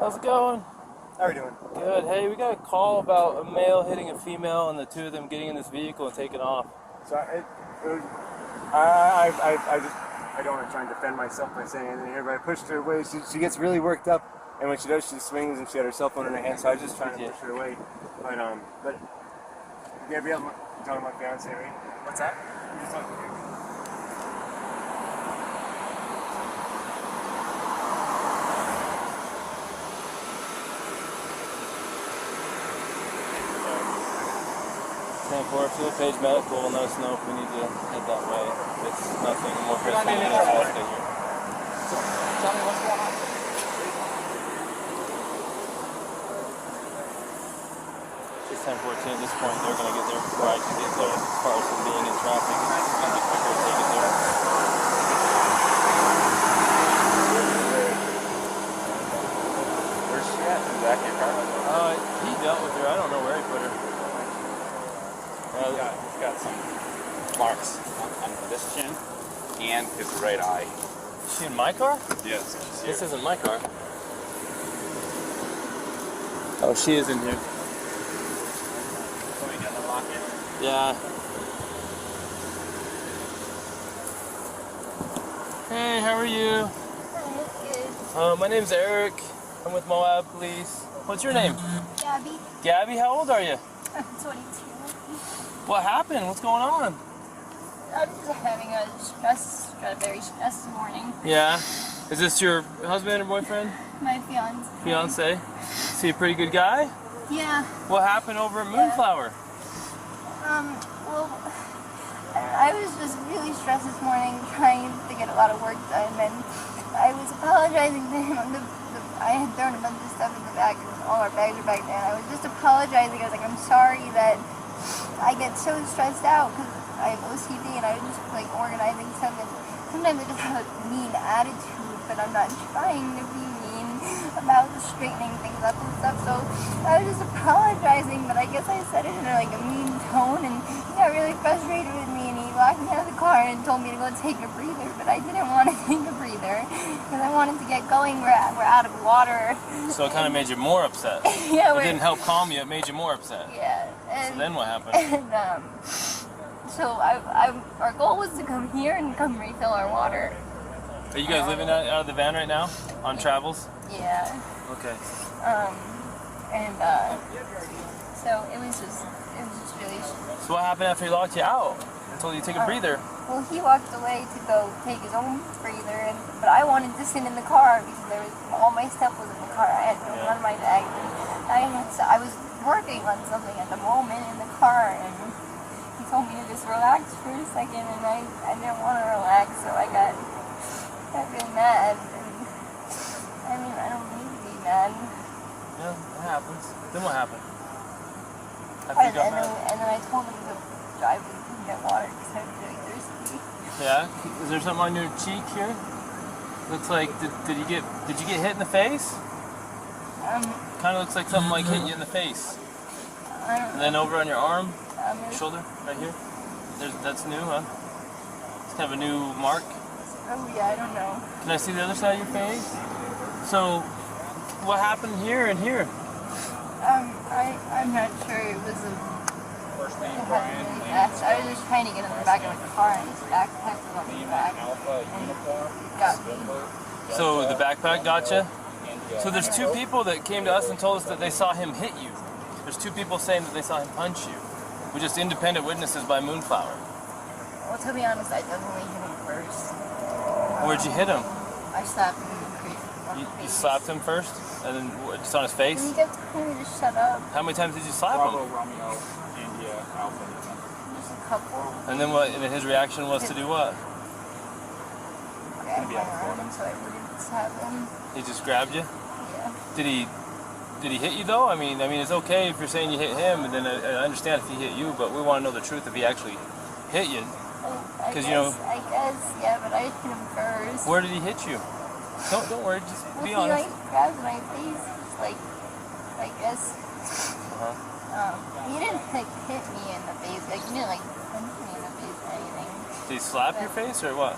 How's it going? How are you doing? Good. Hey, we got a call about a male hitting a female and the two of them getting in this vehicle and taking off. So I don't want to try and defend myself by saying anything here, but I pushed her away. She gets really worked up, and when she does, she swings, and she had her cell phone in her hand. So I was just trying to push her away. But Gabrielle, you're talking about fiance, right? What's that? You're just talking about 10-4, fuel page medical will let us know if we need to head that way. It's nothing more pressing than this one stay here. So, tell me what's going on. It's 10-14 at this point. They're going to get there before I can get there as far as from being in traffic. It's going to be quicker if they get there. Where's she at? Is that your car? He dealt with her. I don't know where he put her. He's got some marks on this chin and his right eye. Is she in my car? Yes. This isn't my car. Oh, she is in here. So we got the lock in. Yeah. Hey, how are you? Good. My name's Eric. I'm with Moab Police. What's your name? Gabby. Gabby, how old are you? I'm 22. What happened? What's going on? I'm just having a very stressed morning. Yeah. Is this your husband or boyfriend? My fiance. Fiance? Is he a pretty good guy? Yeah. What happened over at Moonflower? Well, I was just really stressed this morning trying to get a lot of work done, and I was apologizing to him. I had thrown a bunch of stuff in the back, and all our bags are back there, and I was just apologizing. I was like, I'm sorry that I get so stressed out because I have OCD, and I was just like organizing stuff, and sometimes I just have a mean attitude, but I'm not trying to be mean about straightening things up and stuff. So I was just apologizing, but I guess I said it in a mean tone, and he got really frustrated with me, and he locked me out of the car and told me to go take a breather, but I didn't want to take a breather because I wanted to get going. We're out of water. So it kind of made you more upset. Yeah, it didn't help calm you, it made you more upset. Yeah. So then what happened? And so our goal was to come here and come refill our water. Are you guys living out of the van right now? On travels? Yeah. Okay. So it was just really. So what happened after he locked you out? I told you to take a breather. Well, he walked away to go take his own breather, but I wanted to sit in the car because all my stuff was in the car. I had to run my bag. I was working on something at the moment in the car, and he told me to just relax for a second, and I didn't want to relax, so I got really mad. And, I mean, I don't need to be mad. Yeah, it happens. Then what happened? And then I told him to drive and get water because I was really thirsty. Yeah? Is there something on your cheek here? Looks like, did you get hit in the face? Kind of looks like something like hit you in the face. I don't know. And then over on your arm, shoulder, right here. That's new, huh? It's kind of a new mark. Oh yeah, I don't know. Can I see the other side of your face? So, what happened here and here? I'm not sure. It was First name really Brian. fast. I was just trying to get in the back of the car, and his backpack was on the back. And it got me. So the backpack got you? So there's two people that came to us and told us that they saw him hit you. There's two people saying that they saw him punch you. We're just independent witnesses by Moonflower. Well, to be honest, I definitely hit him first. Where'd you hit him? I slapped him in the face. You slapped him first? And then just on his face? And he kept telling me to shut up. How many times did you slap Bravo, him? Romeo, India, Alpha. Just a couple. And then what? And then his reaction was to do what? Grabbed my arm so I wouldn't slap him. He just grabbed you? Yeah. Did he hit you though? I mean, it's okay if you're saying you hit him, and then I understand if he hit you, but we want to know the truth if he actually hit you. I guess, yeah, but I hit him first. Where did he hit you? Don't worry, just be He honest. grabbed my face, I guess. He didn't hit me in the face, he didn't punch me in the face or anything. Did he slap your face or what?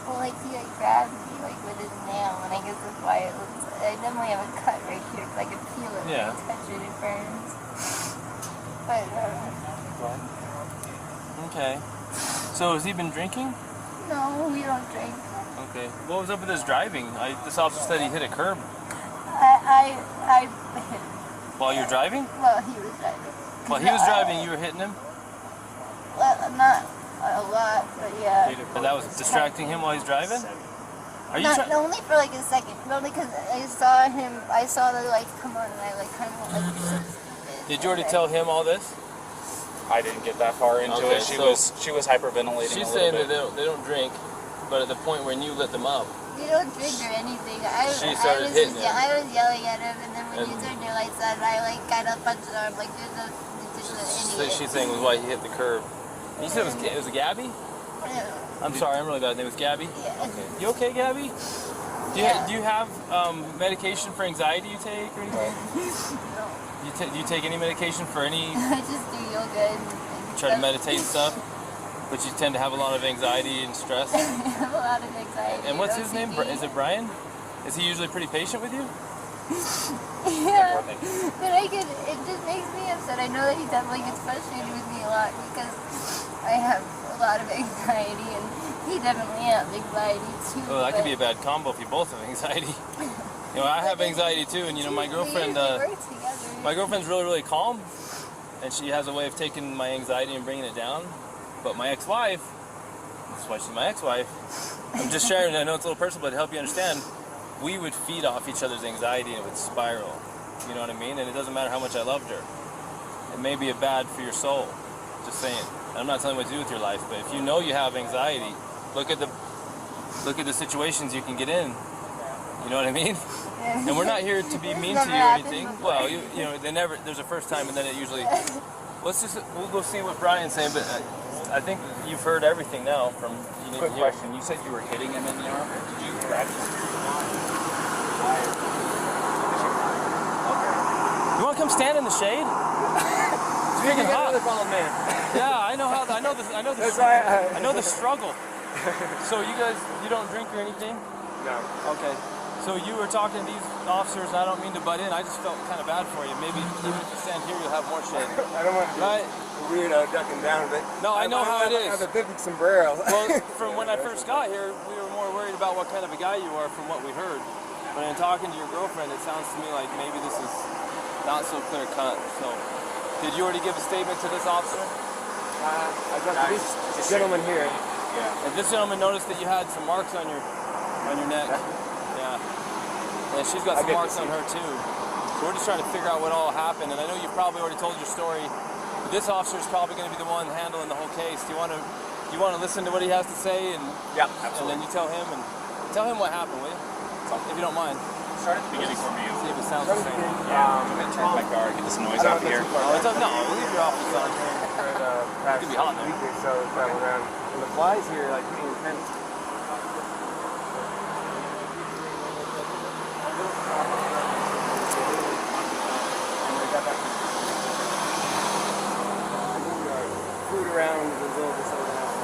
Well, like he like grabbed me like with his nail, and I guess that's why it looks. I definitely have a cut right here because I can feel it when I touch it. It burns. But Okay. So has he been drinking? no, we don't drink. Okay. What was up with his driving? This officer said he hit a curb I hit him. while you were driving. Well, he was driving. While he was driving, you were hitting him. Well, not a lot, but yeah. And that was distracting him while he's driving. Are you Not, only for like a second, only because I saw the lights come on, and I like kind of like. Did you already tell him all this? I didn't get that far into Okay, it. so She was hyperventilating. She's a saying little that they don't drink, but at the point when you lit them up, We don't drink or anything. She started hitting him. I was yelling at him, and then when you And- turned your lights on, I like kind of punched her arm like there's an idiot. she's saying was why he hit the curb. You said it was Gabby? I'm sorry, I'm really bad. Name was Gabby. Yeah. Okay. You okay, Gabby? Do you have medication for anxiety you take or anything? No. Do you take any medication for any I just do yoga and try to meditate and stuff? But you tend to have a lot of anxiety and stress. I have a lot of anxiety. And what's his name? Is it Brian? Is he usually pretty patient with you? Yeah, but it just makes me upset. I know that he definitely gets frustrated with me a lot because I have a lot of anxiety and he definitely has anxiety too. Oh, that could be a bad combo if you both have anxiety. You know, I have anxiety too, and you know, my girlfriend, We usually work together. my girlfriend's really, really calm, and she has a way of taking my anxiety and bringing it down. But my ex-wife, that's why she's my ex-wife. I'm just sharing. I know it's a little personal, but to help you understand, we would feed off each other's anxiety and it would spiral. You know what I mean? And it doesn't matter how much I loved her. It may be bad for your soul. Just saying. And I'm not telling you what to do with your life, but if you know you have anxiety, look at the situations you can get in. You know what I mean? Yeah. And we're not here to be mean to you or anything. Well, you know, there's a first time, and then it usually. We'll go see what Brian's saying, but I think you've heard everything now from. You need bit. Quick to hear. question. You said you were hitting him in the arm. Did you grab him? You want to come stand in the shade? It's freaking hot. Yeah, I know how. I know the struggle. So you don't drink or anything? No. Okay. So you were talking to these officers, and I don't mean to butt in. I just felt kind of bad for you. Maybe even if you stand here, you'll have more shade. I don't want to be Right? a weirdo ducking down, but No, I know how it is. I have a big sombrero. Well, from when I first got here, we were more worried about what kind of a guy you are from what we heard. But in talking to your girlfriend, it sounds to me like maybe this is not so clear cut. So, did you already give a statement to this officer? I got this gentleman here. And this gentleman noticed that you had some marks on your neck. Yeah. And she's got some marks on her too. So we're just trying to figure out what all happened. And I know you've probably already told your story. But this officer is probably going to be the one handling the whole case. Do you want to listen to what he has to say? And Yeah, and then you tell him what happened, will you? If you don't mind. Start at the beginning for me. See if it sounds the same. I'm going to turn my car, get this noise off here. No, leave your office on. It could be hot though. week or so travel around. And the flies here are like pretty intense. Food around is a little disorganized.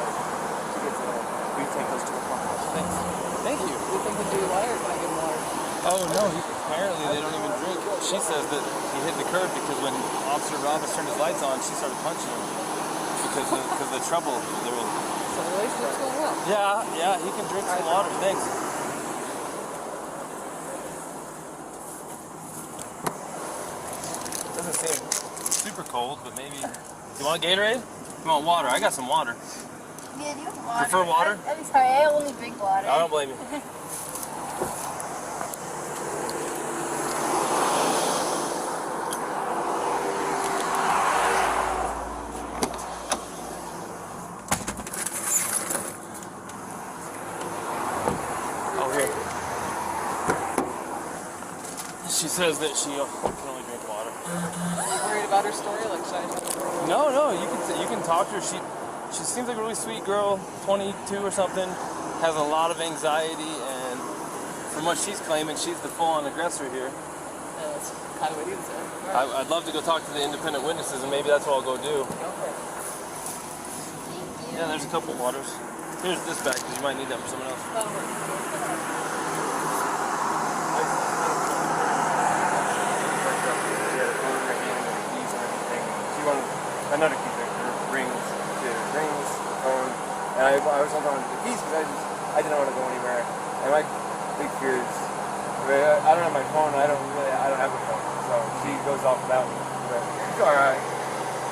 She gets we take those to the farm. Thanks. Thank you. You think he'd do water if I give him water? Oh no, apparently they don't even drink. She says that he hit the curb because when Officer Roberts turned his lights on, she started punching him because of the trouble they're in. So the relationship's going well. Yeah, he can drink some water. Thanks. Doesn't seem super cold, but maybe. You want Gatorade? You want water? I got some water. Yeah, do you have water? Prefer water? I'm sorry, I only drink water. I don't blame you. Oh, here. She says that she can only drink water. Are you worried about her story? Like, should I... No, you can talk to her. She seems like a really sweet girl, 22 or something, has a lot of anxiety, and from what she's claiming, she's the full-on aggressor here. That's kind of what you said. All right. I'd love to go talk to the independent witnesses, and maybe that's what I'll go do. Go for it. Thank you. Yeah, there's a couple waters. Here's this bag because you might need that for someone else. That'll work. I know to keep her rings, phone, and I was holding on to the keys because I didn't want to go anywhere. And my big fear is, I don't have my phone. I don't have a phone, so she goes off without me. But it's all right.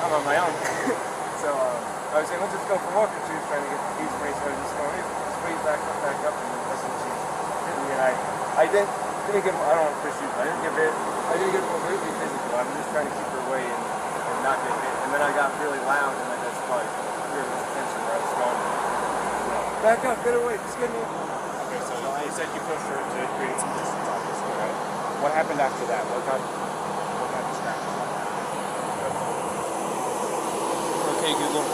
I'm on my own. So I was saying, let's just go for a walk. And she was trying to get the keys for me, so I was just going, just wait back up, and then that's when she hit me. And I didn't get. I don't want to push you. I didn't get overtly physical. I'm just trying to keep her away and not get hit. And then I got really loud, and that's probably really was attention where I was going. So, back up, get away, just get me. Okay, so you said you pushed her to create some distance, obviously, right? What happened after that? What kind of scratches? Okay, Google.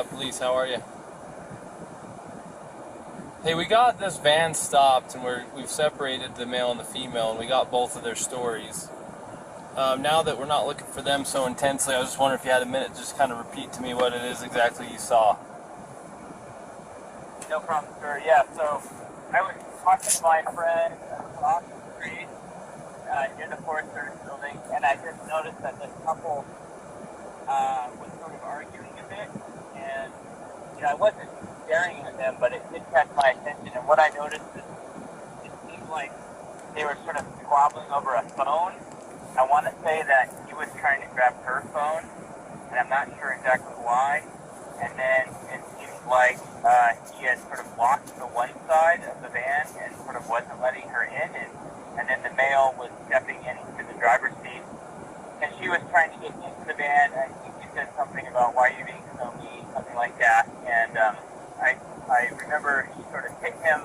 Police, how are you? Hey, we got this van stopped and we've separated the male and the female, and we got both of their stories. Now that we're not looking for them so intensely, I was just wondering if you had a minute to just kind of repeat to me what it is exactly you saw. No problem, sir. Yeah, so I was talking to my friend across the street near the Forest Service building, and I just noticed that this couple was sort of arguing a bit. And, you know, I wasn't staring at them, but it did catch my attention. And what I noticed is it seemed like they were sort of squabbling over a phone. I want to say that he was trying to grab her phone, and I'm not sure exactly why. And then it seemed like he had sort of blocked the one side of the van and sort of wasn't letting her in. And then the male was stepping into the driver's seat, and she was trying to get into the van. I think he said something about, why are you being so mean, something like that. And I remember he sort of hit him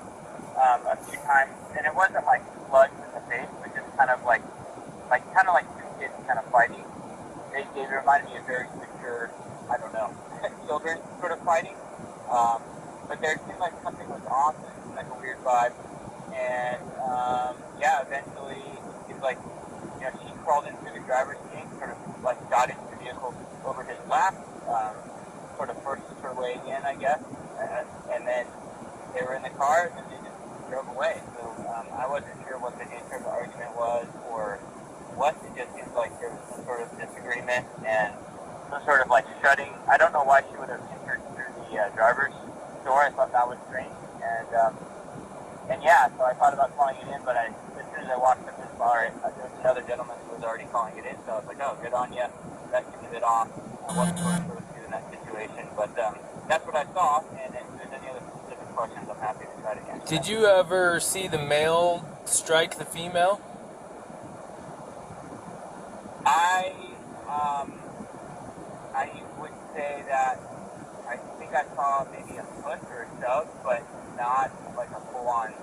a few times, and it wasn't like slugs in the face, but just kind of like two kids kind of fighting. They reminded me of very mature, I don't know, children sort of fighting. But there seemed like something was off, and it seemed like a weird vibe. And yeah, eventually it was like, you know, she crawled into the driver's seat, sort of like got into the vehicle over his lap, sort of forced her way in, I guess. And then they were in the car, and then they just drove away. So I wasn't sure what the nature of the argument was or what. It just seems like there was some sort of disagreement and some sort of like shutting. I don't know why she would have entered through the driver's door. I thought that was strange. And yeah, so I thought about calling it in, but as soon as I walked up this bar, there was another gentleman who was already calling it in, so I was like, oh, good on you. That seemed a bit off. I wasn't sure what to do in that situation, but that's what I saw, and if there's any other specific questions, I'm happy to try to answer. Did you ever see the male strike the female? I would say that I think I saw maybe a push or a shove, but not like a full-on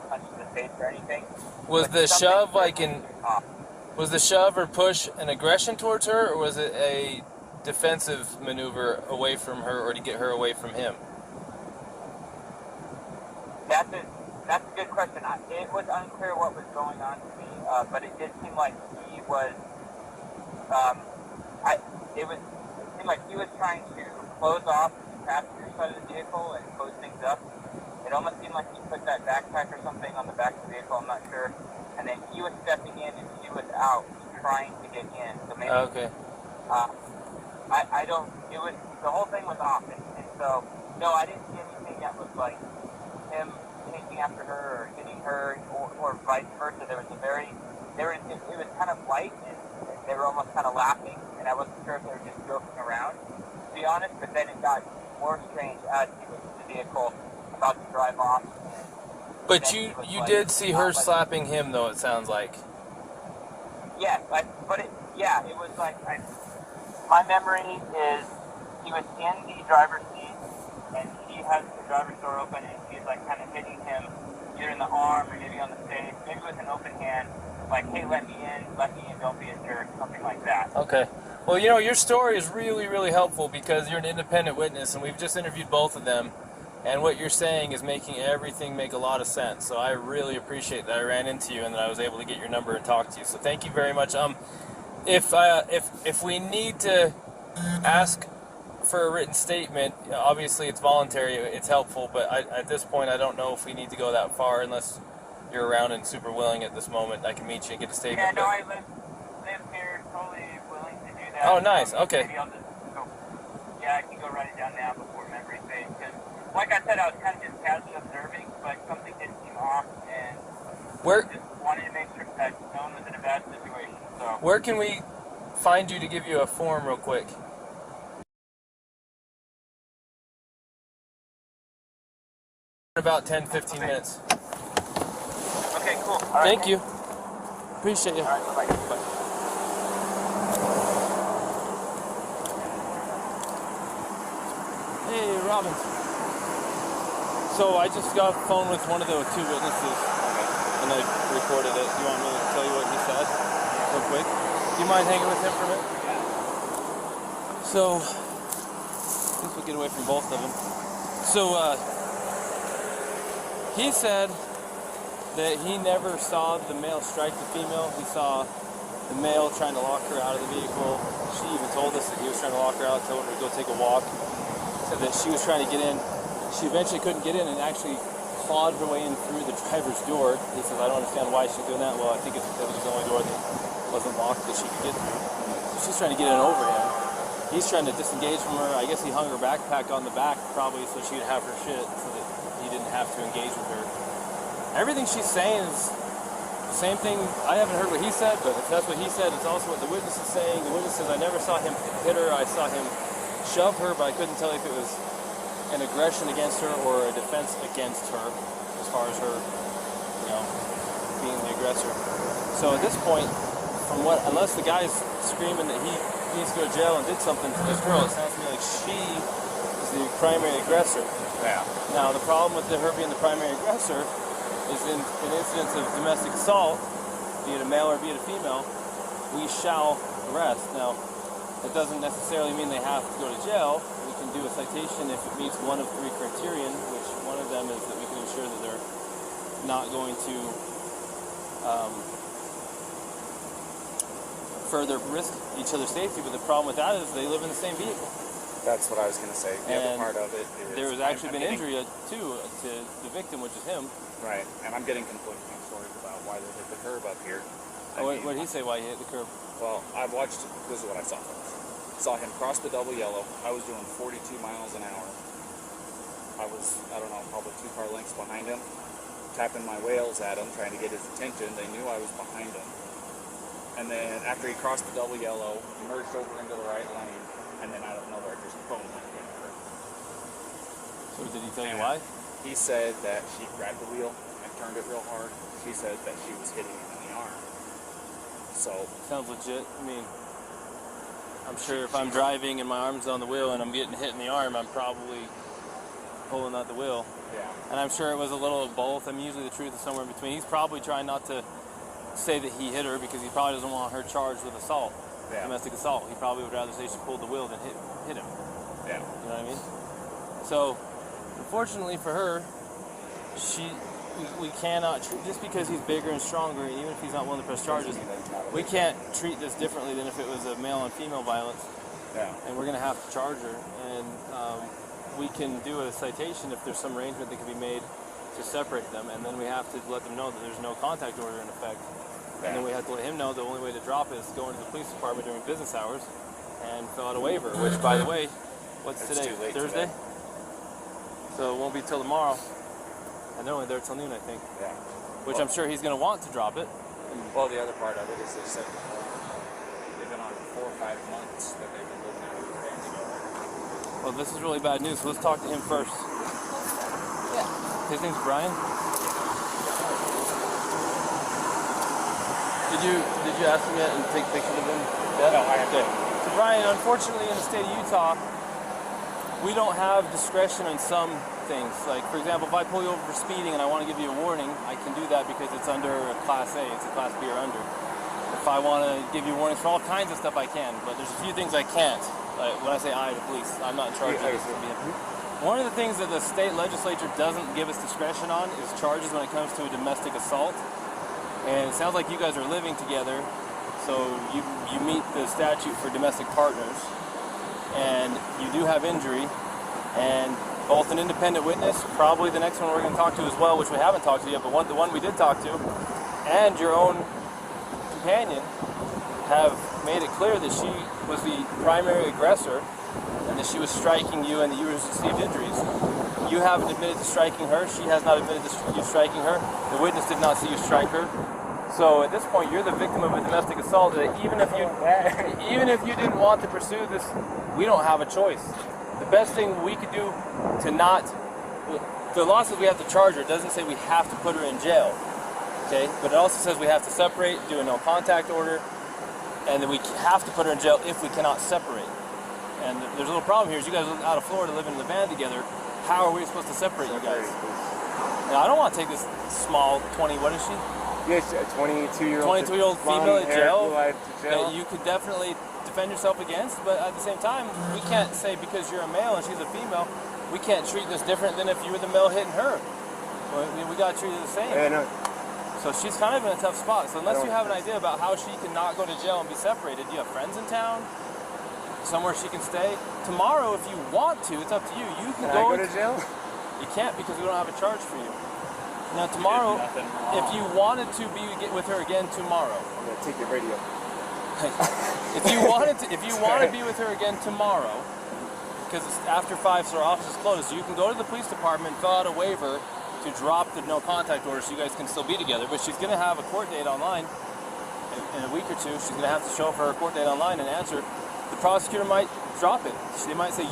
punch to the face or anything. Was the shove was the shove or push an aggression towards her, or was it a defensive maneuver away from her, or to get her away from him? That's a good question. It was unclear what was going on to me, but it did seem like he was. It seemed like he was trying to close off the passenger side of the vehicle and close things up. It almost seemed like he put that backpack or something on the back of the vehicle. I'm not sure. And then he was stepping in and she was out trying to get in. So maybe. Okay. I don't. It was the whole thing was off, and so no, I didn't see anything that was like him chasing after her or hitting her or vice versa. It was kind of light, and they were almost kind of laughing, and I wasn't sure if they were just joking around, to be honest. But then it got more strange as he was in the vehicle about to drive off. But then you he was you like, did see her like, slapping him, though, it sounds like. Yeah, it was like, my memory is he was in the driver's seat, and she has the driver's door open, and she's like kind of hitting him either in the arm or maybe on the face, maybe with an open hand, like, hey, let me in, don't be a jerk, something like that. Okay. Well, you know, your story is really, really helpful because you're an independent witness, and we've just interviewed both of them, and what you're saying is making everything make a lot of sense. So I really appreciate that I ran into you and that I was able to get your number and talk to you. So thank you very much. If we need to ask for a written statement, obviously it's voluntary, it's helpful, but at this point I don't know if we need to go that far unless you're around and super willing at this moment. I can meet you and get a statement. Yeah, no, I live here, totally willing to do that. Oh, nice. Okay. Maybe I'll just go, I can go write it down now before memory fades, because like I said, I was kind of just casually observing, but something did seem off, and just wanted to make sure that no one was in a bad situation. So where can we find you to give you a form real quick? About 10-15 minutes. Okay, cool. All right, Thank you. Appreciate you. All right, bye-bye. Bye. Hey, Robin. So I just got a phone with one of the two witnesses, and I recorded it. You want me to tell you what he said real quick? Do you mind hanging with him for a minute? So, at least we'll get away from both of them. So, he said that he never saw the male strike the female. He saw the male trying to lock her out of the vehicle. She even told us that he was trying to lock her out, told her to go take a walk. Said that she was trying to get in. She eventually couldn't get in and actually clawed her way in through the driver's door. He says, I don't understand why she's doing that. Well, I think it's because it was the only door that wasn't locked that she could get through. So she's trying to get in over him. He's trying to disengage from her. I guess he hung her backpack on the back probably so she could have her shit so that he didn't have to engage with her. Everything she's saying is the same thing. I haven't heard what he said, but if that's what he said, it's also what the witness is saying. The witness says, I never saw him hit her. I saw him shove her, but I couldn't tell if it was an aggression against her or a defense against her as far as her, being the aggressor. So at this point, unless the guy's screaming that he needs to go to jail and did something to this girl, it sounds to me like she is the primary aggressor. Yeah. Now, the problem with her being the primary aggressor is in incidents of domestic assault, be it a male or be it a female, we shall arrest. Now, that doesn't necessarily mean they have to go to jail. We can do a citation if it meets one of three criterion, which one of them is that we can ensure that they're not going to further risk each other's safety. But the problem with that is they live in the same vehicle. That's what I was going to say. The other part of it is... There was actually been injury, too, to the victim, which is him. Right, and I'm getting conflicting stories about why they hit the curb up here. What did he say why he hit the curb? Well, I watched... This is what I saw. Saw him cross the double yellow. I was doing 42 miles an hour. I was, probably 2 car lengths behind him, tapping my wheels at him, trying to get his attention. They knew I was behind him. And then after he crossed the double yellow, he merged over into the right lane, and then out of nowhere, just boom, went into the curb. So did he tell you why? He said that she grabbed the wheel and turned it real hard. She said that she was hitting him in the arm. So... Sounds legit. I mean, I'm sure if I'm driving and my arm's on the wheel and I'm getting hit in the arm, I'm probably pulling out the wheel. Yeah. And I'm sure it was a little of both. I mean, usually the truth is somewhere in between. He's probably trying not to say that he hit her because he probably doesn't want her charged with assault, domestic assault. He probably would rather say she pulled the wheel than hit him. Yeah. You know what I mean? So, unfortunately for her, we cannot treat, just because he's bigger and stronger, even if he's not willing to press charges, we can't treat this differently than if it was a male and female violence. Yeah. And we're going to have to charge her. And we can do a citation if there's some arrangement that can be made to separate them. And then we have to let them know that there's no contact order in effect. Yeah. And then we have to let him know the only way to drop it is to go into the police department during business hours and fill out a waiver, which, by the way, what's today? Thursday? Today. So it won't be till tomorrow. And they're only there till noon, I think. Yeah. Which I'm sure he's going to want to drop it. Well, the other part of it is they said they've been on 4 or 5 months that they've been living out with their family together. Well, this is really bad news, so let's talk to him first. Yeah. His name's Brian? Did you ask him yet and take pictures of him? Yeah? No, I haven't. Okay. So Brian, unfortunately, in the state of Utah, we don't have discretion on some things. Like, for example, if I pull you over for speeding and I want to give you a warning, I can do that because it's under a Class A. It's a Class B or under. If I want to give you warnings for all kinds of stuff, I can. But there's a few things I can't. Like, when I say I, the police, I'm not in charge of this. One of the things that the state legislature doesn't give us discretion on is charges when it comes to a domestic assault. And it sounds like you guys are living together, so you meet the statute for domestic partners, and you do have injury, and both an independent witness, probably the next one we're going to talk to as well, which we haven't talked to yet, but the one we did talk to, and your own companion have made it clear that she was the primary aggressor, and that she was striking you and that you received injuries. You haven't admitted to striking her. She has not admitted to you striking her. The witness did not see you strike her. So at this point, you're the victim of a domestic assault. That even if you didn't want to pursue this, we don't have a choice. The best thing we could do to not, the law says we have to charge her. It doesn't say we have to put her in jail. Okay, but it also says we have to separate, do a no contact order, and then we have to put her in jail if we cannot separate. And there's a little problem here. Is you guys live out of Florida, living in the van together. How are we supposed to separate you guys? Now, I don't want to take this small 20. What is she? Yes, a 22-year-old female in jail. blue-eyed to jail. That you could definitely defend yourself against, but at the same time, we can't say because you're a male and she's a female, we can't treat this different than if you were the male hitting her. We got to treat it the same. Yeah, no. So she's kind of in a tough spot. So unless you have an idea about how she can not go to jail and be separated, do you have friends in town? Somewhere she can stay? Tomorrow, if you want to, it's up to you. You can Can I go to jail? You can't because we don't have a charge for you. Now tomorrow, if you wanted to get with her again tomorrow, I'm gonna take your radio. if you want to be with her again tomorrow, because it's after 5, so our office is closed, you can go to the police department, fill out a waiver to drop the no contact order, so you guys can still be together. But she's gonna have a court date online in a week or two. She's gonna have to show up for her court date online and answer. The prosecutor might drop it. They might say,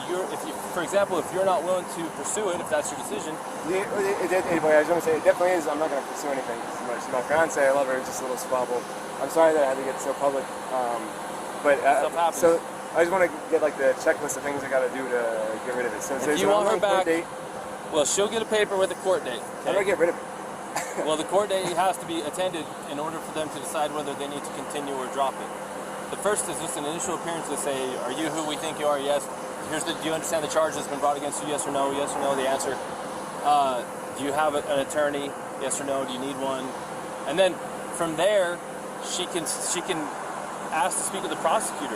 for example, if you're not willing to pursue it, if that's your decision. I was going to say, it definitely is. I'm not going to pursue anything. She's my fiance. I love her. It's just a little squabble. I'm sorry that I had to get so public. Stuff happens. So I just want to get like the checklist of things I got to do to get rid of it. So if you want her back, well, she'll get a paper with a court date. Okay? How do I get rid of it? Well, the court date has to be attended in order for them to decide whether they need to continue or drop it. The first is just an initial appearance to say, are you who we think you are? Yes. Do you understand the charge that's been brought against you? Yes or no? Yes or no, the answer. Do you have an attorney? Yes or no? Do you need one? And then from there, she can ask to speak with the prosecutor.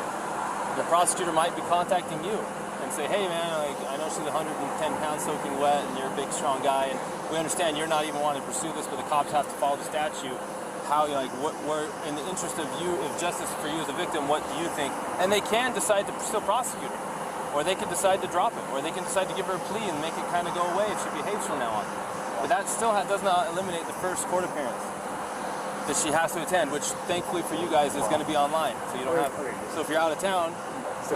The prosecutor might be contacting you and say, hey man, I know she's 110 pounds soaking wet and you're a big strong guy and we understand you're not even wanting to pursue this, but the cops have to follow the statute. We're in the interest of you, of justice for you as a victim, what do you think? And they can decide to still prosecute her, or they can decide to drop it, or they can decide to give her a plea and make it kind of go away if she behaves from now on. But that still does not eliminate the first court appearance that she has to attend, which thankfully for you guys is going to be online, so you don't have. So if you're out of town,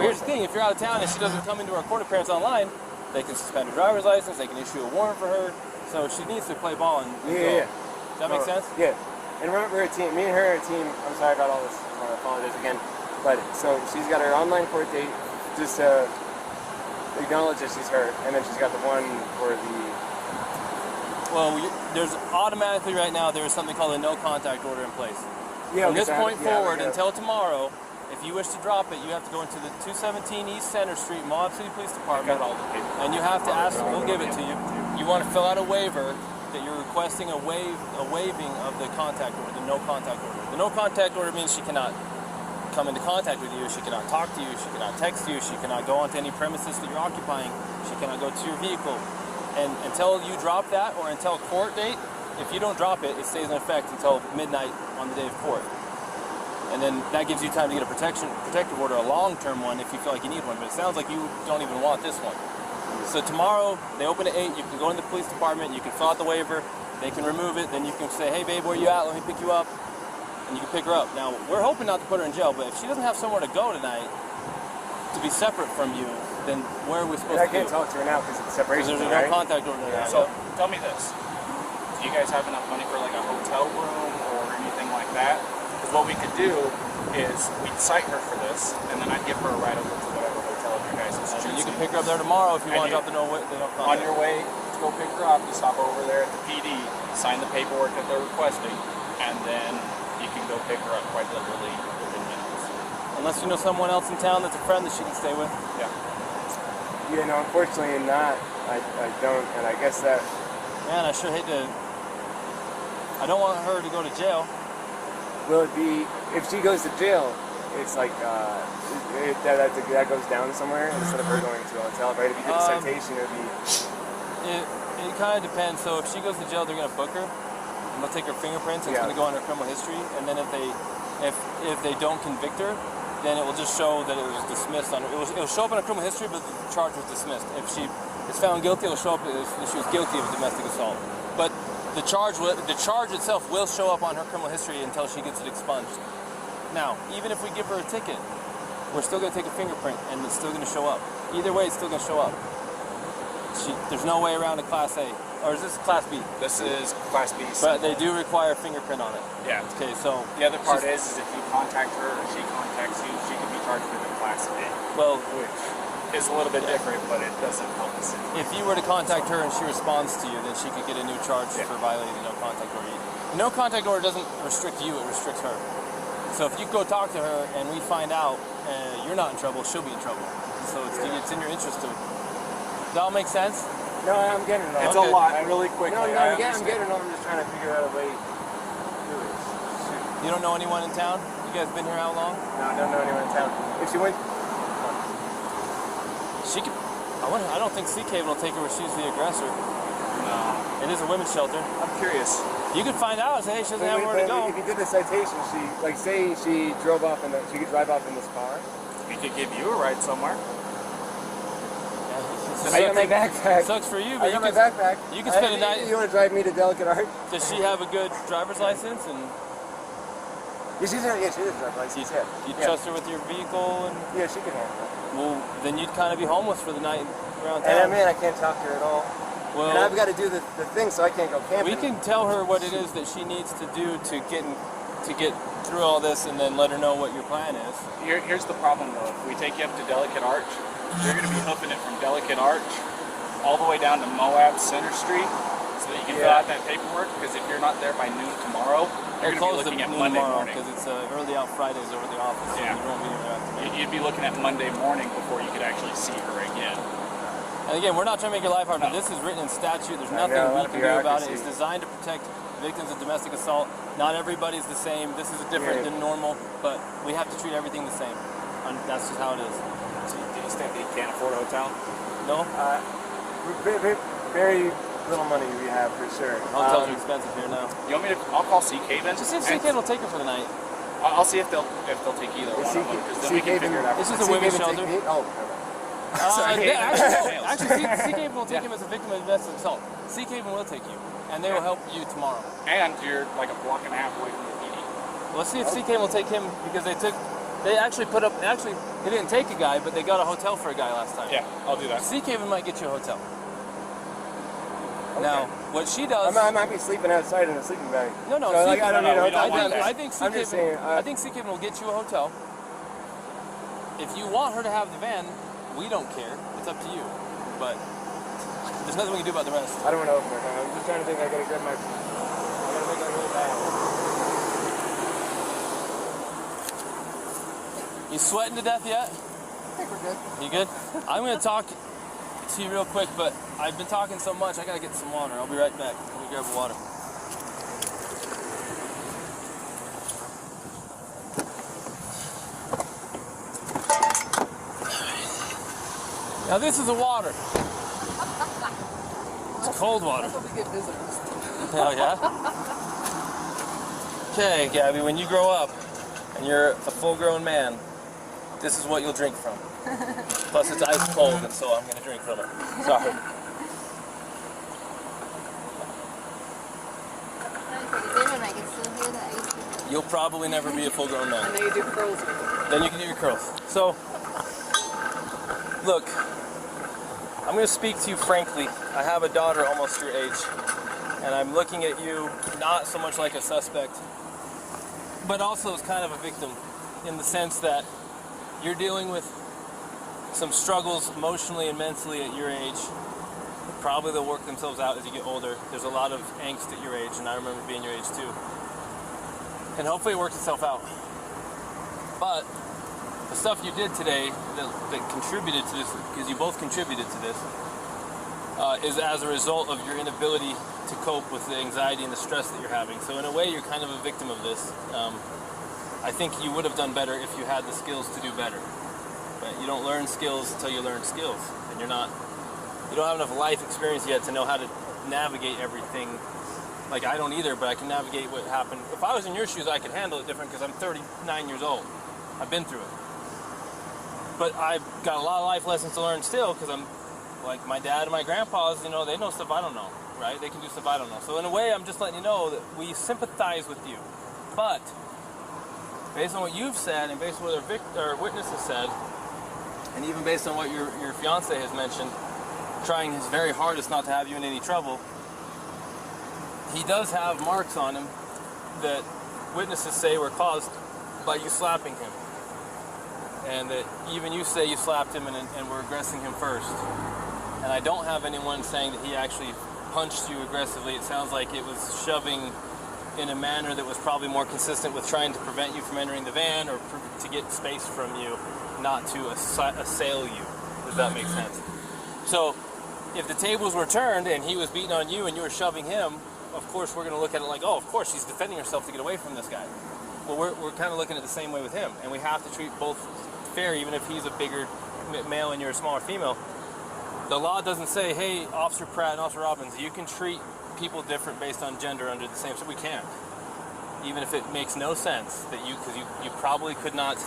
here's the thing: if you're out of town and she doesn't come into our court appearance online, they can suspend her driver's license, they can issue a warrant for her. So she needs to play ball and go. Yeah. Does that make sense? Yeah. And remember, me and her are a team. I'm sorry about all this. I apologize again. But so she's got her online court date just to acknowledge that she's hurt, and then she's got the one for the. Well, there's automatically right now there is something called a no contact order in place. Yeah. From this point forward until tomorrow, if you wish to drop it, you have to go into the 217 East Center Street, Moab City Police Department, and you have to ask. We'll give it to you. You want to fill out a waiver that you're requesting a waiving of the contact order, the no contact order. The no contact order means she cannot come into contact with you, she cannot talk to you, she cannot text you, she cannot go onto any premises that you're occupying, she cannot go to your vehicle. And until you drop that, or until court date, if you don't drop it, it stays in effect until midnight on the day of court. And then that gives you time to get a protective order, a long-term one, if you feel like you need one. But it sounds like you don't even want this one. So tomorrow, they open at 8, you can go in the police department, you can fill out the waiver, they can remove it, then you can say, hey babe, where you at? Let me pick you up. And you can pick her up. Now, we're hoping not to put her in jail, but if she doesn't have somewhere to go tonight to be separate from you, then where are we supposed to I can't talk to her now because it's separation. Because there's no contact order there. So, tell me this. Do you guys have enough money for like a hotel room or anything like that? Because what we could do is we'd cite her for this, and then I'd give her a ride over to whatever hotel of your guys is And you choosing. can pick her up there tomorrow if you And want to you- drop the no. On your way to go pick her up, you stop over there at the PD, sign the paperwork that they're requesting, and then you can go pick her up quite literally within minutes. Unless you know someone else in town that's a friend that she can stay with. Yeah. Yeah, no, unfortunately not. I don't, and I guess that. Man, I sure hate to. I don't want her to go to jail. Will it be, if she goes to jail, it's like, that goes down somewhere instead of her going to a hotel, right? If you did a citation, it would be... It kind of depends. So if she goes to jail, they're gonna book her, and they'll take her fingerprints. And It's gonna go on her criminal history, and then if they don't convict her, then it will just show that it was dismissed on. It'll show up on her criminal history, but the charge was dismissed. If she is found guilty, it'll show up as she was guilty of domestic assault. But the charge itself will show up on her criminal history until she gets it expunged. Now, even if we give her a ticket, we're still going to take a fingerprint, and it's still going to show up. Either way, it's still going to show up. There's no way around a Class A. Or is this Class B? This is Class B. But they do require a fingerprint on it. Yeah. Okay, so... The other part is if you contact her or she contacts you, she can be charged with a Class A. Well, which is a little bit different, but it doesn't help us. If you were to contact her and she responds to you, then she could get a new charge for violating the no contact order. The no contact order doesn't restrict you, it restricts her. So if you go talk to her and we find out you're not in trouble, she'll be in trouble. So it's in your interest to... Does that all make sense? No, I'm getting it all. It's a lot, really quickly. No, I'm getting it all. I'm just trying to figure out a way to do it. Shoot. You don't know anyone in town? You guys been here how long? No, I don't know anyone in town. If she went... She could... I don't think CK will take her where she's the aggressor. No. It is a women's shelter. I'm curious. You could find out and say, hey, she doesn't have where to go. If you did the citation, say she drove off she could drive off in this car. We could give you a ride somewhere. I got my backpack. Sucks for you, but I got my backpack. You can spend a night. You want to drive me to Delicate Art? Does she have a good driver's license? And yeah, she does have a driver's license. You trust her with your vehicle? And yeah, she can handle it. Well, then you'd kind of be homeless for the night around town. And I can't talk to her at all. Well, and I've got to do the thing, so I can't go camping. We can tell her what it is that she needs to do to get through all this, and then let her know what your plan is. Here's the problem, though. If we take you up to Delicate Arch, you're going to be hoofing it from Delicate Arch all the way down to Moab Center Street, so that you can fill out that paperwork. Because if you're not there by noon tomorrow, you're going to be looking at Monday morning. Because it's early out Fridays over the office. Yeah. So you won't be around. You'd be looking at Monday morning before you could actually see her again. And again, we're not trying to make your life hard, but this is written in statute. There's nothing we can do about it. It's designed to protect victims of domestic assault. Not everybody's the same. This is different than normal, but we have to treat everything the same. And that's just how it is. Do you think you can't afford a hotel? No? Very little money we have, for sure. Hotels are expensive here now. You want me to? I'll call Sea Cave in. Just see if Sea Cave will take her for the night. I'll see if they'll take either one of them, because then we can figure it out. This is a women's shelter. Actually, Sea Cave will take him as a victim of domestic assault. Sea Cave will take you, and they will help you tomorrow. And you're like a block and a half away from the PD. Let's see if Sea Cave will take him, because they actually they didn't take a guy, but they got a hotel for a guy last time. Yeah, I'll do that. Sea Cave might get you a hotel. Okay. Now, what she does... I might be sleeping outside in a sleeping bag. No, so I think Sea Cave will get you a hotel. If you want her to have the van, we don't care. It's up to you. But there's nothing we can do about the rest. I don't want to open it. I'm just trying to think. I gotta grab my... I gotta make that really bad. You sweating to death yet? I think we're good. You good? I'm going to talk to you real quick, but I've been talking so much, I got to get some water. I'll be right back. Let me grab the water. Now this is the water. It's cold water. That's what we get visitors. Oh yeah? Okay, Gabby, when you grow up and you're a full-grown man, this is what you'll drink from. Plus it's ice cold, and so I'm going to drink from it. Sorry. You'll probably never be a full-grown man. And then you do curls with it. Then you can do your curls. So, look, I'm going to speak to you frankly. I have a daughter almost your age, and I'm looking at you not so much like a suspect, but also is kind of a victim in the sense that you're dealing with some struggles emotionally and mentally at your age. Probably they'll work themselves out as you get older. There's a lot of angst at your age, and I remember being your age too. And hopefully it works itself out. But the stuff you did today that contributed to this, because you both contributed to this, is as a result of your inability to cope with the anxiety and the stress that you're having. So in a way, you're kind of a victim of this. I think you would have done better if you had the skills to do better. But you don't learn skills until you learn skills, and you don't have enough life experience yet to know how to navigate everything. Like, I don't either, but I can navigate what happened. If I was in your shoes, I could handle it different because I'm 39 years old. I've been through it. But I've got a lot of life lessons to learn still because I'm like my dad and my grandpas, they know stuff I don't know, right? They can do stuff I don't know. So in a way, I'm just letting you know that we sympathize with you. But based on what you've said and based on what our witness has said, and even based on what your fiance has mentioned, trying his very hardest not to have you in any trouble, he does have marks on him that witnesses say were caused by you slapping him. And that even you say you slapped him and were aggressing him first. And I don't have anyone saying that he actually punched you aggressively. It sounds like it was shoving in a manner that was probably more consistent with trying to prevent you from entering the van or to get space from you, not to assail you, if that makes sense. So if the tables were turned and he was beating on you and you were shoving him, of course we're going to look at it like, oh, of course she's defending herself to get away from this guy. Well, we're kind of looking at it the same way with him, and we have to treat both fair, even if he's a bigger male and you're a smaller female. The law doesn't say, hey, Officer Pratt and Officer Robbins, you can treat people different based on gender under the same, so we can't. Even if it makes no sense that because you probably could not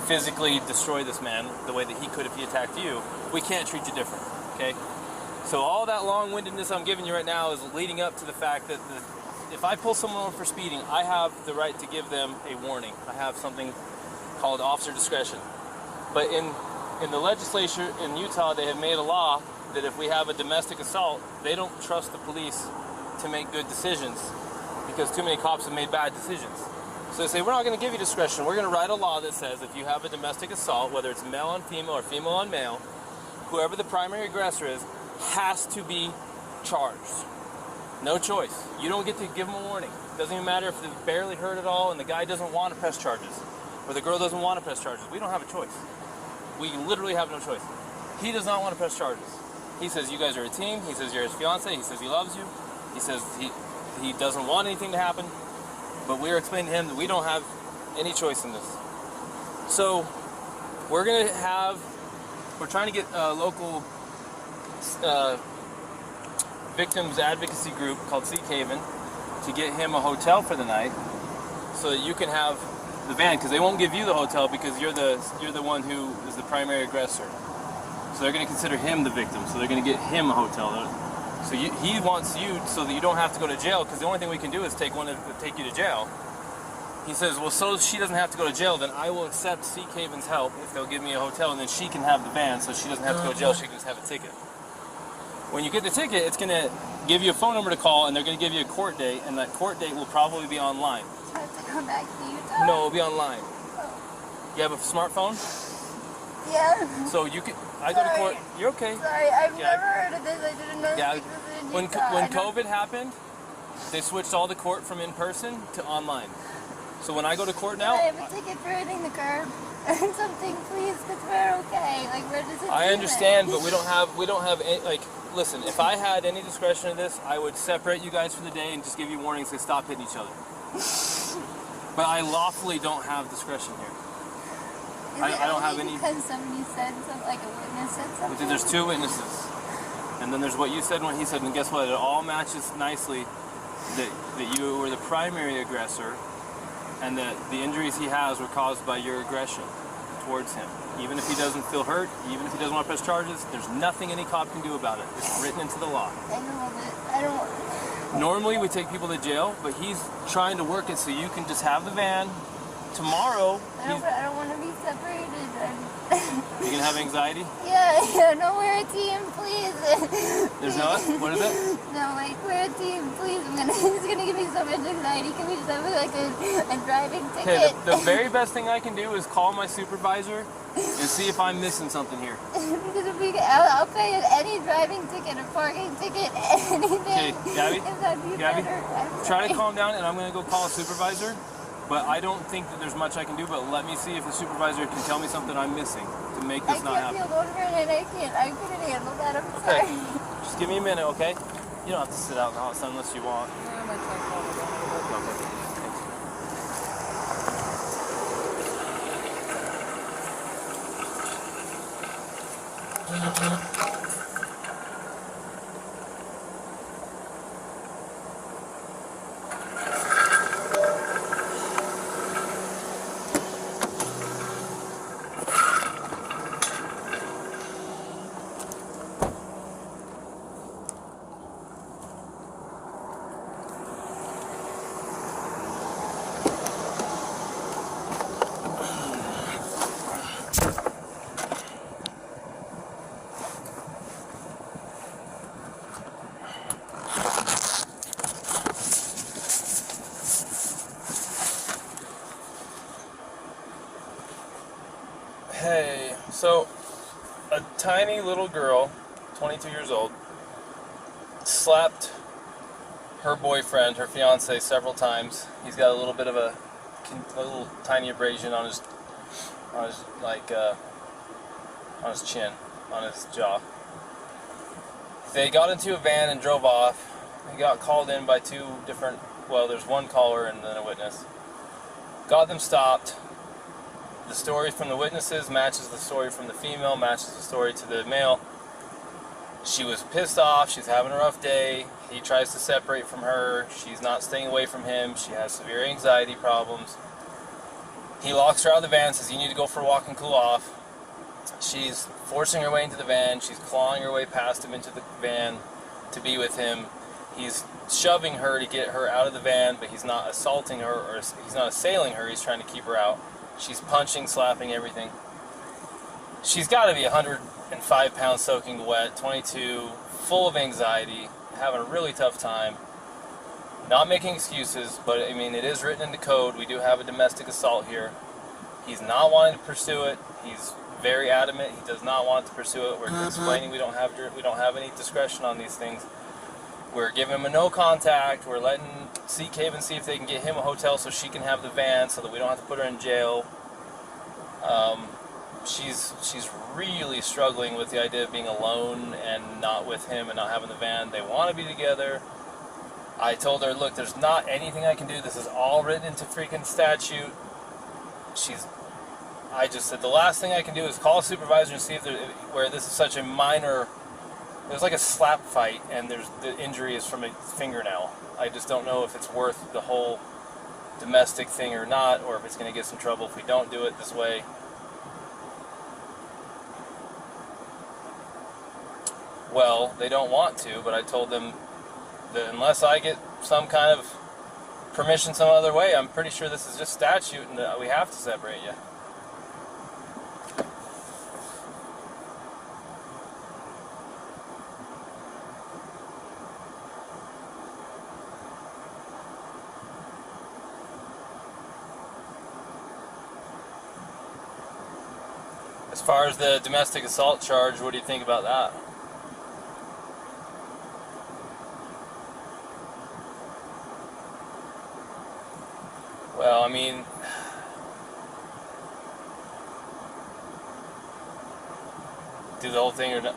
physically destroy this man the way that he could if he attacked you, we can't treat you different, okay? So all that long-windedness I'm giving you right now is leading up to the fact that if I pull someone over for speeding, I have the right to give them a warning. I have something called officer discretion. But in the legislature in Utah, they have made a law that if we have a domestic assault, they don't trust the police to make good decisions because too many cops have made bad decisions. So they say, we're not going to give you discretion. We're going to write a law that says if you have a domestic assault, whether it's male on female or female on male, whoever the primary aggressor is has to be charged. No choice. You don't get to give them a warning. It doesn't even matter if they're barely hurt at all and the guy doesn't want to press charges or the girl doesn't want to press charges. We don't have a choice. We literally have no choice. He does not want to press charges. He says you guys are a team. He says you're his fiance. He says he loves you. He says he doesn't want anything to happen. But we're explaining to him that we don't have any choice in this. So we're trying to get a local victims advocacy group called Sea Haven to get him a hotel for the night so that you can have the van, because they won't give you the hotel because you're the one who is the primary aggressor. So they're going to consider him the victim. So they're going to get him a hotel. So he wants you so that you don't have to go to jail, because the only thing we can do is take you to jail. He says, well, so she doesn't have to go to jail, then I will accept Sea Haven's help if they'll give me a hotel, and then she can have the van so she doesn't have to go to jail. She can just have a ticket. When you get the ticket, it's going to give you a phone number to call, and they're going to give you a court date, and that court date will probably be online. I have to come back to Utah? No, it'll be online. You have a smartphone? Yeah. So I go to court. You're okay. Sorry, I've never heard of this. I didn't know Yeah. this was in When Utah. COVID happened, they switched all the court from in person to online. So when I go to court now, I have a ticket for hitting the curb and something, please, because we're okay. Like, where does it I do understand, that? but we don't have any, like, listen, if I had any discretion in this, I would separate you guys for the day and just give you warnings to stop hitting each other. But I lawfully don't have discretion here. I don't have any. Because somebody said something, like a witness said something? Because there's two witnesses. And then there's what you said and what he said, and guess what? It all matches nicely that you were the primary aggressor and that the injuries he has were caused by your aggression towards him. Even if he doesn't feel hurt, even if he doesn't want to press charges, there's nothing any cop can do about it. It's written into the law. I know that. I don't. Normally we take people to jail, but he's trying to work it so you can just have the van. Tomorrow, I don't want to be separated. You can have anxiety? Yeah, no, we're a team, please. There's no, what is it? No, like, we're a team, please. It's gonna give me so much anxiety. Can we just have like a driving Okay, ticket? the very best thing I can do is call my supervisor and see if I'm missing something here. Because if I'll pay any driving ticket, a parking ticket, anything. Okay, Gabby? If that'd be Gabby, better. I'm try to sorry. calm down, and I'm going to go call a supervisor. But I don't think that there's much I can do. But let me see if the supervisor can tell me something I'm missing to make this not I can't happen. feel over it, and I couldn't handle that. I'm Okay, sorry. just give me a minute, okay? You don't have to sit out in the hot sun unless you want. I'm gonna try calling them. Okay. Thanks. Hey, so a tiny little girl, 22 years old, slapped her boyfriend, her fiance, several times. He's got a little bit of a little tiny abrasion on his chin, on his jaw. They got into a van and drove off. He got called in by two different, well, there's one caller and then a witness. Got them stopped. The story from the witnesses matches the story from the female, matches the story to the male. She was pissed off, she's having a rough day, he tries to separate from her, she's not staying away from him, she has severe anxiety problems. He locks her out of the van, says you need to go for a walk and cool off. She's forcing her way into the van, she's clawing her way past him into the van to be with him. He's shoving her to get her out of the van, but he's not assaulting her, or he's not assailing her, he's trying to keep her out. She's punching, slapping, everything. She's got to be 105 pounds soaking wet, 22, full of anxiety, having a really tough time. Not making excuses, but I mean, it is written into code. We do have a domestic assault here. He's not wanting to pursue it. He's very adamant. He does not want to pursue it. We're explaining we don't have any discretion on these things. We're giving him a no contact. We're letting Seek Haven see if they can get him a hotel so she can have the van so that we don't have to put her in jail. She's really struggling with the idea of being alone and not with him and not having the van. They want to be together. I told her, look, there's not anything I can do. This is all written into freaking statute. I just said the last thing I can do is call a supervisor and see if where this is such a minor. It was like a slap fight, and the injury is from a fingernail. I just don't know if it's worth the whole domestic thing or not, or if it's going to get us in trouble if we don't do it this way. Well, they don't want to, but I told them that unless I get some kind of permission some other way, I'm pretty sure this is just statute and that we have to separate you. As far as the domestic assault charge, what do you think about that? Well, I mean, do the whole thing or not?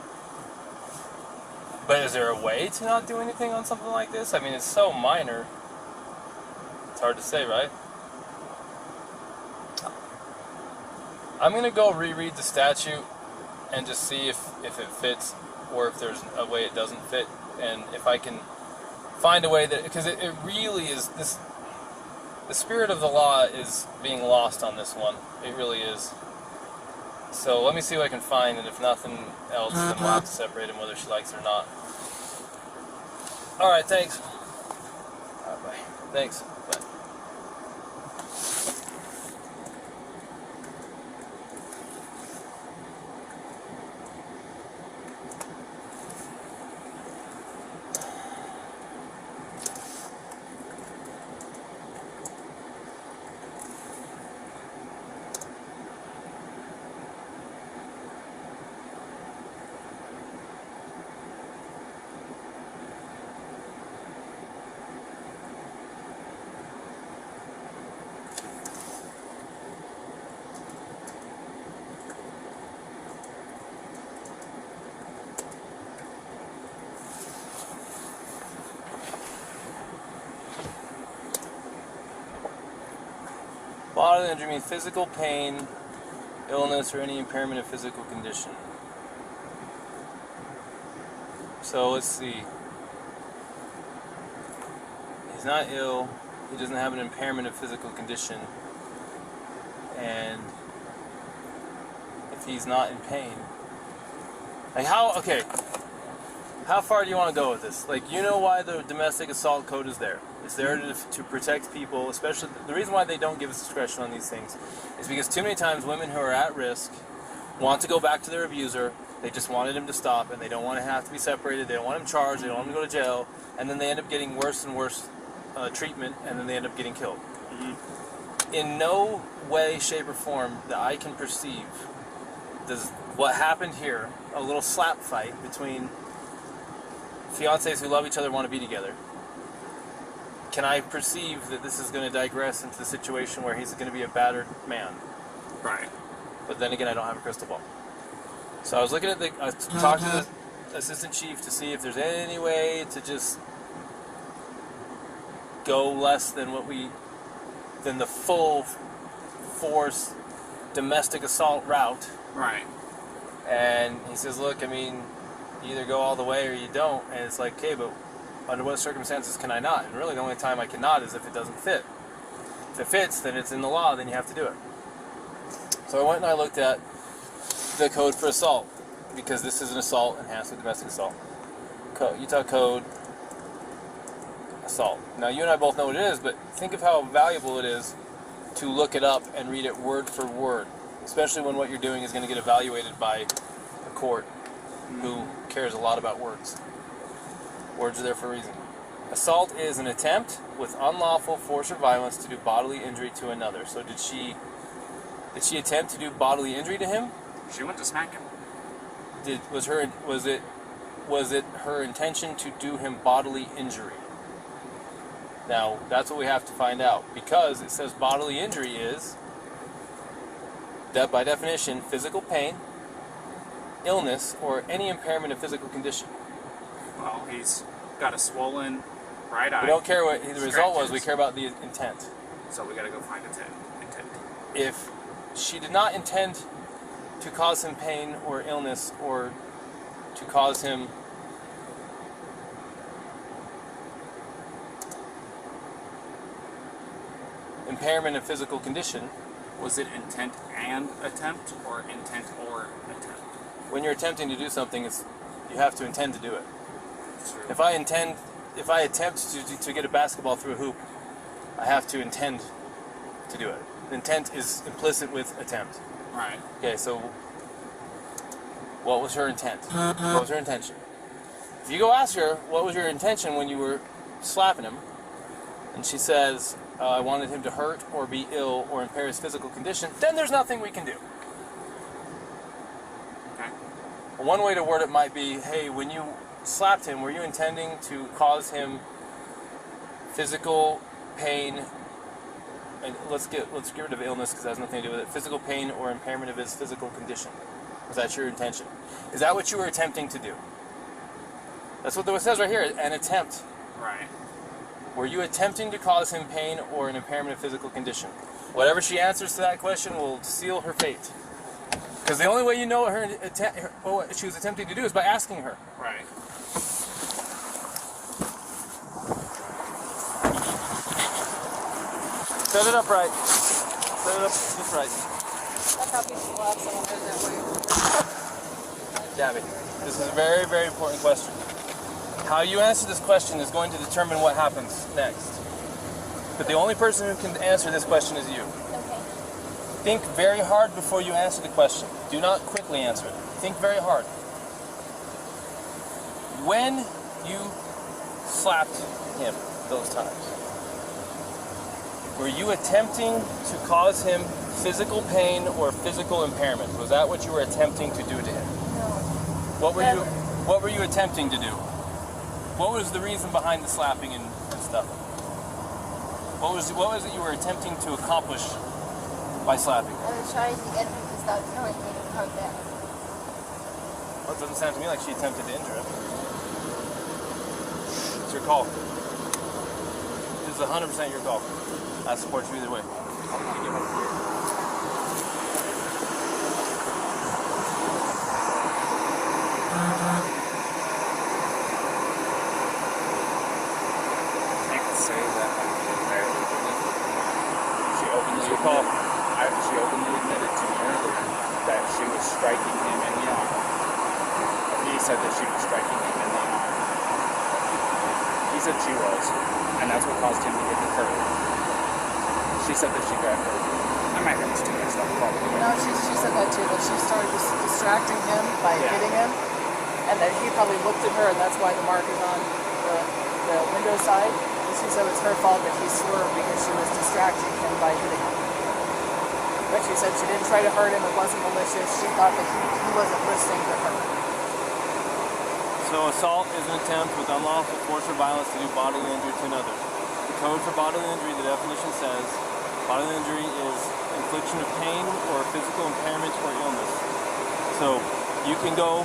But is there a way to not do anything on something like this? I mean, it's so minor. It's hard to say, right? I'm going to go reread the statute and just see if it fits or if there's a way it doesn't fit, and if I can find a way that, because it really is, the spirit of the law is being lost on this one. It really is. So let me see what I can find, and if nothing else, then we'll have to separate them whether she likes it or not. Alright, thanks. Alright, bye. Thanks. Bye. Bodily injury means physical pain, illness, or any impairment of physical condition. So let's see. He's not ill. He doesn't have an impairment of physical condition. And if he's not in pain. Like how far do you want to go with this? Like, you know why the domestic assault code is there. It's there to protect people, especially the reason why they don't give us discretion on these things is because too many times women who are at risk want to go back to their abuser. They just wanted him to stop, and they don't want to have to be separated. They don't want him charged. They don't want him to go to jail, and then they end up getting worse and worse treatment, and then they end up getting killed. Mm-hmm. In no way, shape, or form that I can perceive does what happened here, a little slap fight between fiancés who love each other, want to be together, can I perceive that this is going to digress into the situation where he's going to be a battered man? Right. But then again, I don't have a crystal ball. So I was looking at I talked to the assistant chief to see if there's any way to just go less than than the full force domestic assault route. Right. And he says, look, I mean, you either go all the way or you don't. And it's like, okay, but under what circumstances can I not? And really the only time I cannot is if it doesn't fit. If it fits, then it's in the law, then you have to do it. So I went and I looked at the code for assault, because this is an assault enhanced with domestic assault. Utah Code assault. Now you and I both know what it is, but think of how valuable it is to look it up and read it word for word, especially when what you're doing is going to get evaluated by a court who cares a lot about words. Words are there for a reason. Assault is an attempt with unlawful force or violence to do bodily injury to another. So did she attempt to do bodily injury to him? She went to smack him. Was it her intention to do him bodily injury? Now, that's what we have to find out, because it says bodily injury is, that by definition, physical pain, illness, or any impairment of physical condition. Well, he's got a swollen right eye. We don't care what the result was, we Scratches. care about the intent. So we gotta go find intent. If she did not intend to cause him pain or illness, or to cause him impairment of physical condition. Was it intent and attempt, or intent or attempt? When you're attempting to do something, you have to intend to do it. True. If I attempt to get a basketball through a hoop, I have to intend to do it. Intent is implicit with attempt. Right. Okay, so what was her intent? What was her intention? If you go ask her, what was your intention when you were slapping him? And she says, I wanted him to hurt or be ill or impair his physical condition, then there's nothing we can do. Okay. One way to word it might be, hey, when you slapped him, were you intending to cause him physical pain, and let's get rid of illness because that has nothing to do with it, physical pain or impairment of his physical condition? Was that your intention? Is that what you were attempting to do? That's what it says right here, an attempt. Right. Were you attempting to cause him pain or an impairment of physical condition? Whatever she answers to that question will seal her fate. Because the only way you know what she was attempting to do is by asking her. Right. Set it up right. Set it up just right. That's how people will have someone do that way. Gabby, this is a very, very important question. How you answer this question is going to determine what happens next. But the only person who can answer this question is you. Okay. Think very hard before you answer the question. Do not quickly answer it. Think very hard. When you slapped him those times, were you attempting to cause him physical pain or physical impairment? Was that what you were attempting to do to him? No. What were you attempting to do? What was the reason behind the slapping and stuff? What was it you were attempting to accomplish by slapping? I was trying to get him to stop telling me to calm down. Well, it doesn't sound to me like she attempted to injure him. It's your call. This is 100% your call. I support you either way. recall. She openly admitted to me earlier that she was striking him in the arm. He said that she was striking him in the arm. He said she was, and that's what caused him to hit the curb. She said that she grabbed her. I might have this too mixed up, probably. No, she said that too, that she started just distracting him by hitting him, and that he probably looked at her, and that's why the mark is on the window side. And she said it was her fault that he swerved because she was distracting him by hitting him. But she said she didn't try to hurt him, it wasn't malicious, she thought that he wasn't listening to her. So assault is an attempt with unlawful force or violence to do bodily injury to another. The code for bodily injury, the definition says, bodily injury is infliction of pain or physical impairment or illness. So you can go.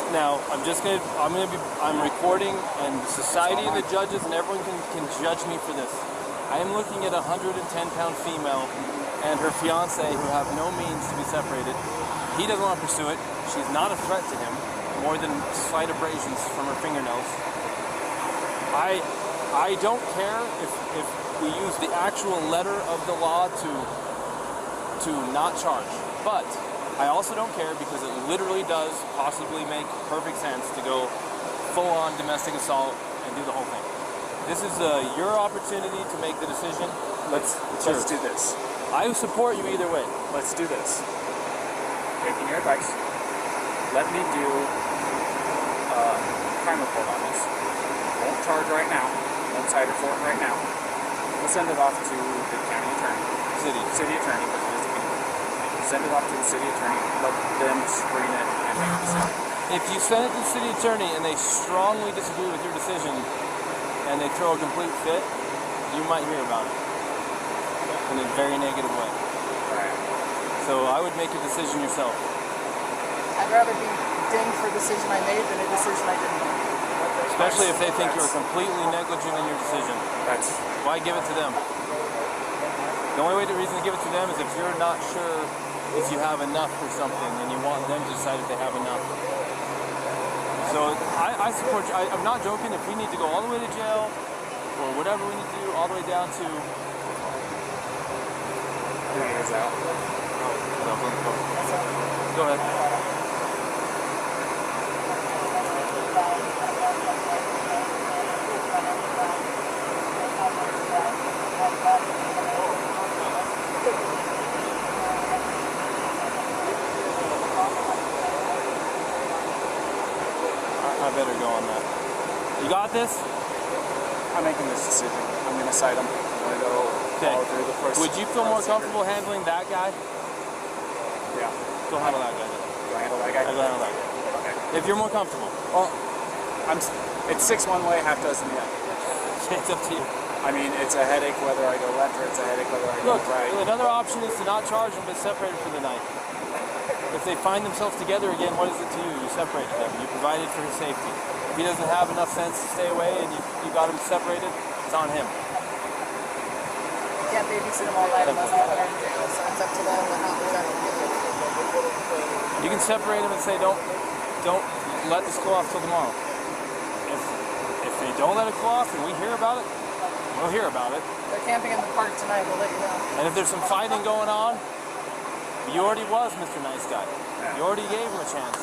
Now I'm recording, and society and the judges and everyone can judge me for this. I am looking at a 110-pound female and her fiance who have no means to be separated. He doesn't want to pursue it. She's not a threat to him, more than slight abrasions from her fingernails. I don't care if we use the actual letter of the law to not charge, but I also don't care because it literally does possibly make perfect sense to go full-on domestic assault and do the whole thing. This is your opportunity to make the decision. Let's do this. I support you either way. Let's do this. Taking your advice, let me do crime report on this. Won't charge right now. Won't cite her for it right now. We'll send it off to the county attorney. City attorney, because it is a people. Send it off to the city attorney. Let them screen it and make a decision. If you send it to the city attorney and they strongly disagree with your decision and they throw a complete fit, you might hear about it in a very negative way. Right. So I would make a decision yourself. I'd rather be dinged for a decision I made than a decision I didn't make. Especially if they think you're completely negligent in your decision. Why give it to them? The only reason to give it to them is if you're not sure if you have enough for something and you want them to decide if they have enough. So I support you. I'm not joking. If we need to go all the way to jail or whatever we need to do, all the way down to... Go ahead. I better go on that. You got this? I'm making this decision. I'm going to cite him. I'm going to go follow through the first. Would you feel more comfortable handling that guy? Yeah. Go handle that guy. Do I handle that guy? I go handle that guy. Okay. If you're more comfortable. Well, it's 6 one way, half dozen the other. It's up to you. I mean, it's a headache whether I go left or it's a headache whether I go right. Another option is to not charge them but separate them for the night. If they find themselves together again, what is it to you? You separated them. You provided for his safety. If he doesn't have enough sense to stay away and you got him separated, it's on him. You can't babysit them all night unless they put her in jail, so it's up to them and not them. You can separate them and say, don't let this go off till tomorrow. If they don't let it go off and we hear about it, we'll hear about it. They're camping in the park tonight, we'll let you know. And if there's some fighting going on, you already was Mr. Nice Guy. You already gave him a chance.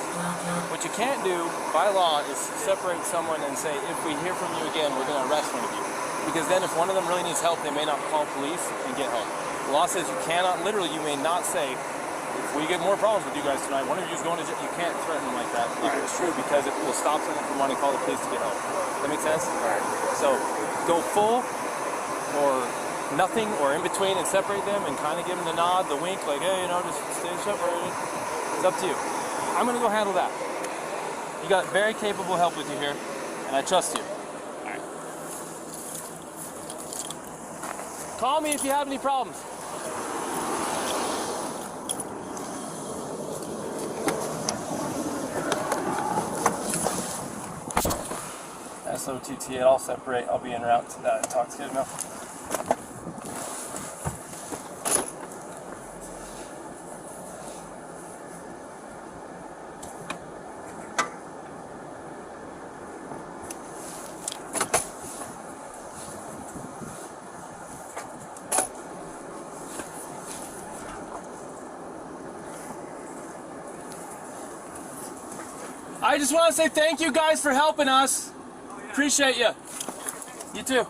What you can't do by law is separate someone and say, if we hear from you again, we're going to arrest one of you. Because then if one of them really needs help, they may not call police and get help. The law says you cannot, literally, you may not say, if we get more problems with you guys tonight, one of you is going to jail. You can't threaten them like that. If it's true, because it will stop someone from wanting to call the police to get help. Does that make sense? Right. So go full or nothing or in between and separate them and kind of give them the nod, the wink, like, hey, just stay separated. It's up to you. I'm going to go handle that. You got very capable help with you here, and I trust you. All right. Call me if you have any problems. SOTT, I'll separate. I'll be en route to that intoxicated now. I just want to say thank you guys for helping us. Appreciate you. You too.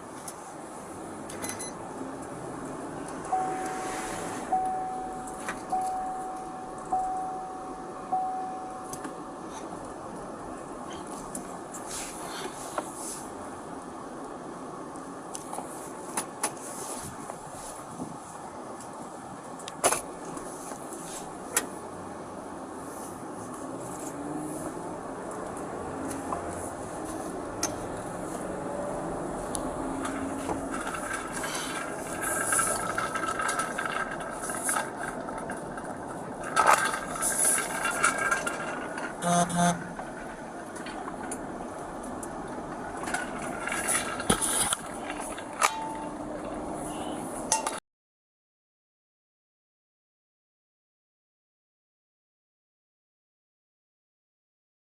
Uh-huh.